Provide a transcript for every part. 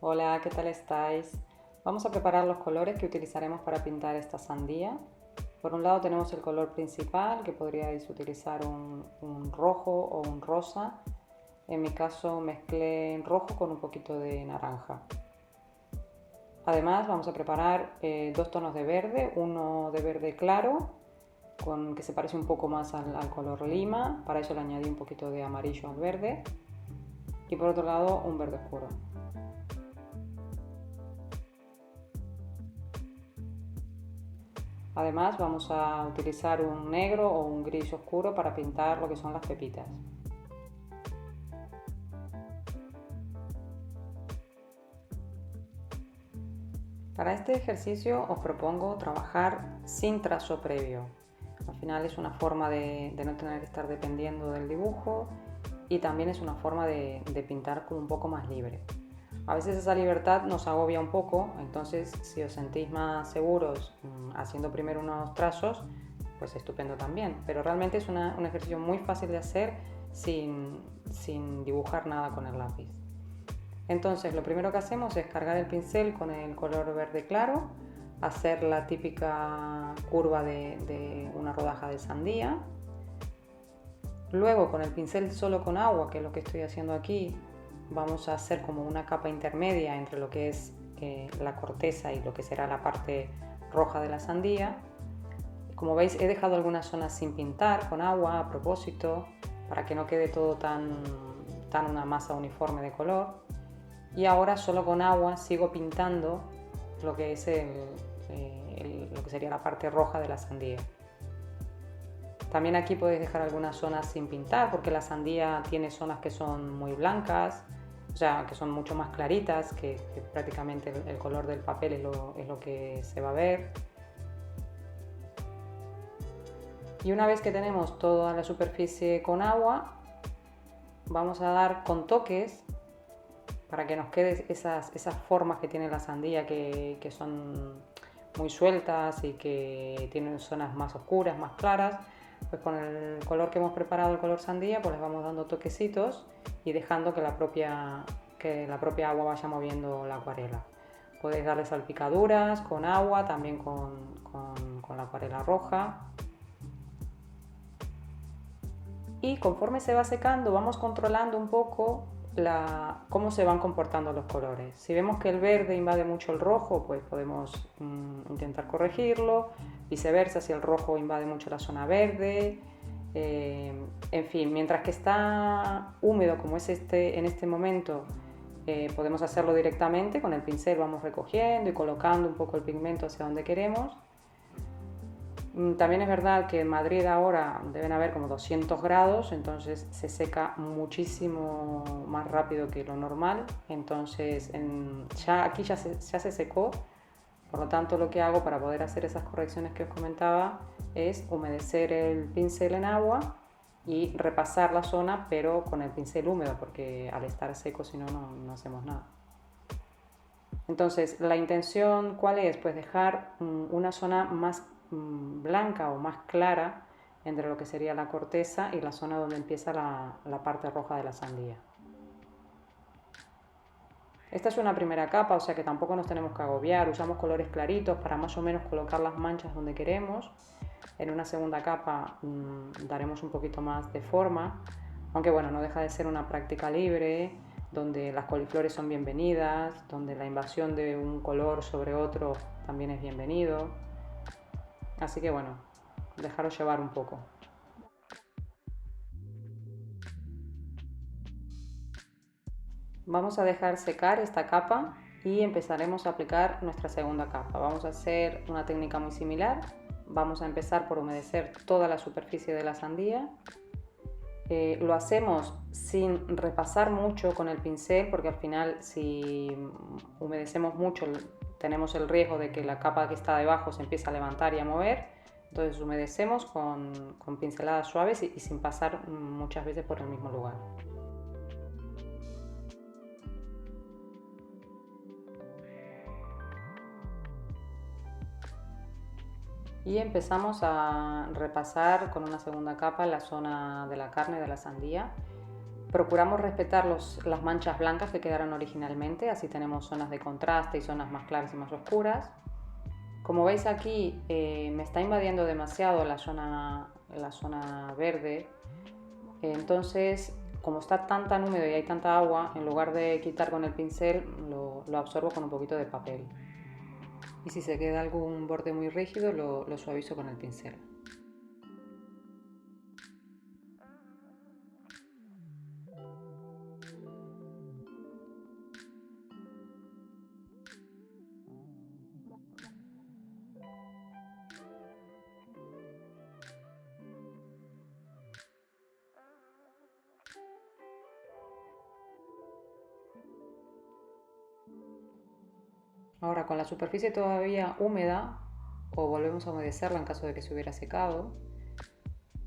Hola, ¿qué tal estáis? Vamos a preparar los colores que utilizaremos para pintar esta sandía. Por un lado tenemos el color principal, que podríais utilizar un rojo o un rosa. En mi caso mezclé rojo con un poquito de naranja. Además vamos a preparar dos tonos de verde, uno de verde claro, que se parece un poco más al color lima. Para eso le añadí un poquito de amarillo al verde. Y por otro lado un verde oscuro. Además vamos a utilizar un negro o un gris oscuro para pintar lo que son las pepitas. Para este ejercicio os propongo trabajar sin trazo previo. Al final es una forma de no tener que estar dependiendo del dibujo y también es una forma de pintar como un poco más libre. A veces esa libertad nos agobia un poco, entonces si os sentís más seguros haciendo primero unos trazos, pues estupendo también. Pero realmente es un ejercicio muy fácil de hacer sin dibujar nada con el lápiz. Entonces lo primero que hacemos es cargar el pincel con el color verde claro, hacer la típica curva de una rodaja de sandía. Luego con el pincel solo con agua, que es lo que estoy haciendo aquí, vamos a hacer como una capa intermedia entre lo que es la corteza y lo que será la parte roja de la sandía. Como veis, he dejado algunas zonas sin pintar con agua a propósito para que no quede todo tan una masa uniforme de color. Y ahora solo con agua sigo pintando lo que es lo que sería la parte roja de la sandía. También aquí podéis dejar algunas zonas sin pintar porque la sandía tiene zonas que son muy blancas, o sea, que son mucho más claritas, que prácticamente el color del papel es lo que se va a ver. Y una vez que tenemos toda la superficie con agua, vamos a dar con toques para que nos queden esas formas que tiene la sandía que son muy sueltas y que tienen zonas más oscuras, más claras. Pues con el color que hemos preparado, el color sandía, pues les vamos dando toquecitos y dejando que la propia agua vaya moviendo la acuarela. Podéis darle salpicaduras con agua, también con la acuarela roja. Y conforme se va secando vamos controlando un poco cómo se van comportando los colores. Si vemos que el verde invade mucho el rojo, pues podemos intentar corregirlo. Viceversa, si el rojo invade mucho la zona verde. En fin, mientras que está húmedo como es en este momento, podemos hacerlo directamente. Con el pincel vamos recogiendo y colocando un poco el pigmento hacia donde queremos. También es verdad que en Madrid ahora deben haber como 200 grados, entonces se seca muchísimo más rápido que lo normal. Entonces aquí ya se secó, por lo tanto lo que hago para poder hacer esas correcciones que os comentaba es humedecer el pincel en agua y repasar la zona, pero con el pincel húmedo, porque al estar seco si no, no hacemos nada. Entonces la intención, ¿cuál es? Pues dejar una zona más blanca o más clara entre lo que sería la corteza y la zona donde empieza la parte roja de la sandía. Esta es una primera capa, o sea que tampoco nos tenemos que agobiar. Usamos colores claritos para más o menos colocar las manchas donde queremos. En una segunda capa daremos un poquito más de forma, aunque bueno, no deja de ser una práctica libre, donde las coliflores son bienvenidas, donde la invasión de un color sobre otro también es bienvenido. Así que bueno, dejaros llevar un poco. Vamos a dejar secar esta capa y empezaremos a aplicar nuestra segunda capa. Vamos a hacer una técnica muy similar. Vamos a empezar por humedecer toda la superficie de la sandía. Lo hacemos sin repasar mucho con el pincel, porque al final si humedecemos mucho tenemos el riesgo de que la capa que está debajo se empiece a levantar y a mover. Entonces humedecemos con pinceladas suaves y sin pasar muchas veces por el mismo lugar. Y empezamos a repasar con una segunda capa la zona de la carne de la sandía. Procuramos respetar las manchas blancas que quedaron originalmente, así tenemos zonas de contraste y zonas más claras y más oscuras. Como veis aquí me está invadiendo demasiado la zona verde, entonces como está tan húmedo y hay tanta agua, en lugar de quitar con el pincel lo absorbo con un poquito de papel. Y si se queda algún borde muy rígido lo suavizo con el pincel. Ahora con la superficie todavía húmeda, o volvemos a humedecerla en caso de que se hubiera secado,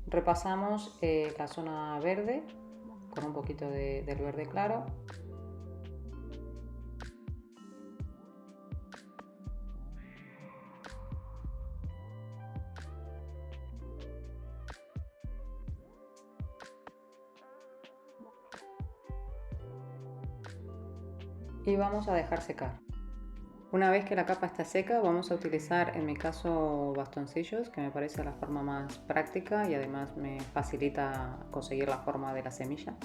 repasamos la zona verde con un poquito del verde claro. Y vamos a dejar secar. Una vez que la capa está seca, vamos a utilizar en mi caso bastoncillos, que me parece la forma más práctica y además me facilita conseguir la forma de la semilla.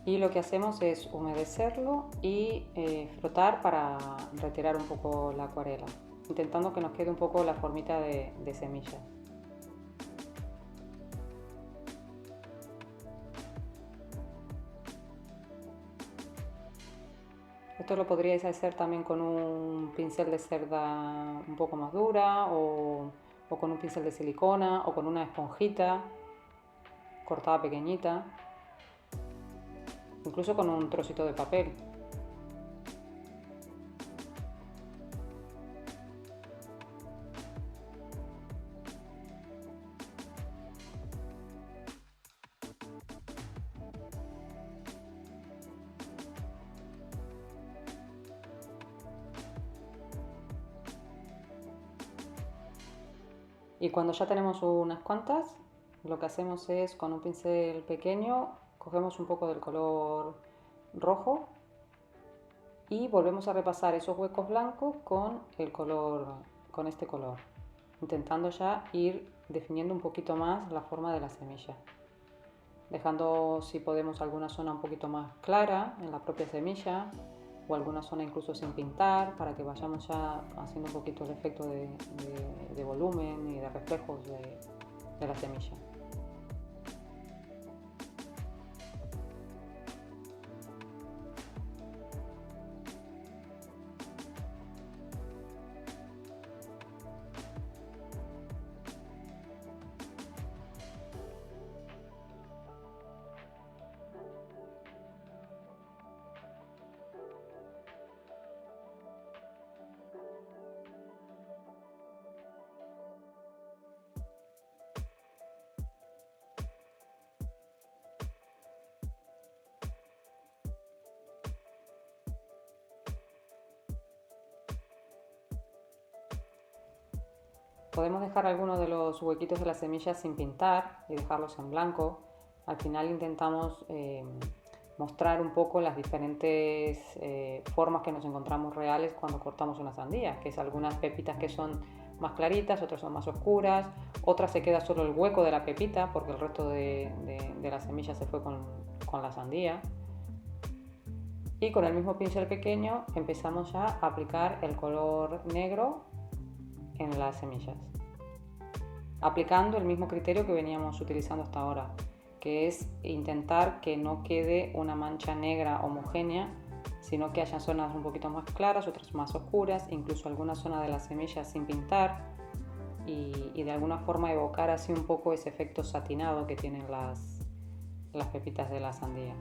Y lo que hacemos es humedecerlo y frotar para retirar un poco la acuarela, intentando que nos quede un poco la formita de semilla. Esto lo podríais hacer también con un pincel de cerda un poco más dura o con un pincel de silicona o con una esponjita cortada pequeñita, incluso con un trocito de papel. Y cuando ya tenemos unas cuantas, lo que hacemos es con un pincel pequeño cogemos un poco del color rojo y volvemos a repasar esos huecos blancos con este color, intentando ya ir definiendo un poquito más la forma de la semilla, dejando si podemos alguna zona un poquito más clara en la propia semilla o alguna zona incluso sin pintar, para que vayamos ya haciendo un poquito el efecto de volumen y de reflejos de la semilla. Podemos dejar algunos de los huequitos de las semillas sin pintar y dejarlos en blanco. Al final intentamos mostrar un poco las diferentes formas que nos encontramos reales cuando cortamos una sandía, que es algunas pepitas que son más claritas, otras son más oscuras, otras se queda solo el hueco de la pepita porque el resto de la semilla se fue con la sandía. Y con el mismo pincel pequeño empezamos ya a aplicar el color negro en las semillas, aplicando el mismo criterio que veníamos utilizando hasta ahora, que es intentar que no quede una mancha negra homogénea, sino que haya zonas un poquito más claras, otras más oscuras, incluso alguna zona de las semillas sin pintar y de alguna forma evocar así un poco ese efecto satinado que tienen las pepitas de la sandía.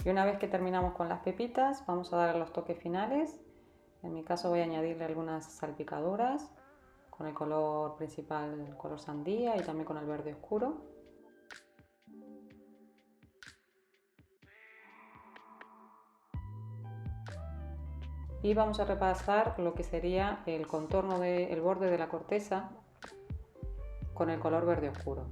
Y una vez que terminamos con las pepitas, vamos a dar los toques finales. En mi caso voy a añadirle algunas salpicaduras con el color principal, el color sandía, y también con el verde oscuro. Y vamos a repasar lo que sería el contorno del borde de la corteza con el color verde oscuro.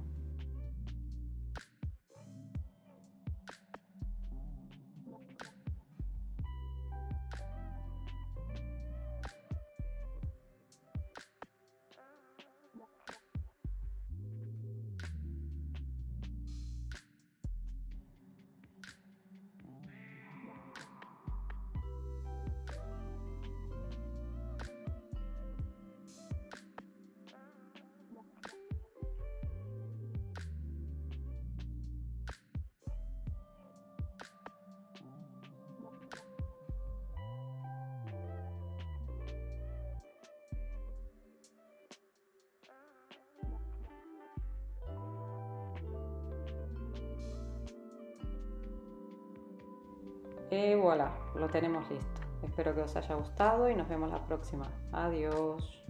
Y voilà, lo tenemos listo. Espero que os haya gustado y nos vemos la próxima. Adiós.